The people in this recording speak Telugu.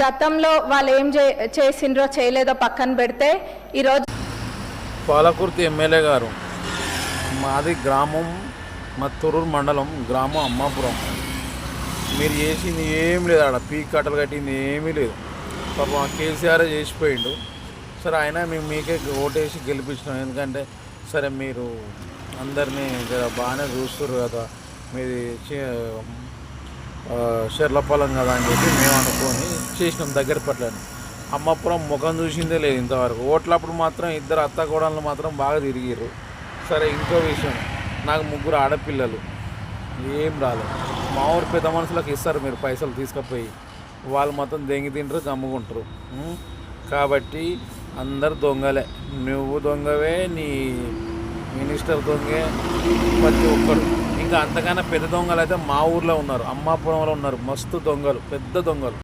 గతంలో వాళ్ళు ఏం చేసిండ్రో చేయలేదో పక్కన పెడితే ఈరోజు పాలకుర్తి ఎమ్మెల్యే గారు, మాది గ్రామం మత్తూరు మండలం, గ్రామం అమ్మాపురం. మీరు చేసింది ఏం లేదు, ఆడ పీక్ కట్టలు కట్టింది ఏమీ లేదు. పాపం కేసీఆర్ చేసిపోయిండు. సరే అయినా మేము మీకే ఓటేసి గెలిపించినాం. ఎందుకంటే సరే మీరు అందరినీ బాగానే చూస్తున్నారు కదా, మీది షెర్లపాలెం కదా అని చెప్పి మేము అనుకొని చేసినాం దగ్గర పట్లని. అమ్మాపురం ముఖం చూసిందే లేదు ఇంతవరకు. ఓట్లప్పుడు మాత్రం ఇద్దరు అత్తకోడళ్ళు మాత్రం బాగా తిరిగిర్రు. సరే ఇంకో విషయం, నాకు 3 ఆడపిల్లలు, ఏం రాలేదు. మా ఊరు పెద్ద మనుషులకు ఇస్తారు మీరు పైసలు తీసుకుపోయి, వాళ్ళు మొత్తం దెంగి తింటారు, గమ్ముకుంటారు. కాబట్టి అందరు దొంగలే. నువ్వు దొంగవే, నీ మినిస్టర్ దొంగే, ప్రతి ఒక్కరు. ఇంకా అంతకన్నా పెద్ద దొంగలు అయితే మా ఊర్లో ఉన్నారు, అమ్మాపురంలో ఉన్నారు, మస్తు దొంగలు, పెద్ద దొంగలు.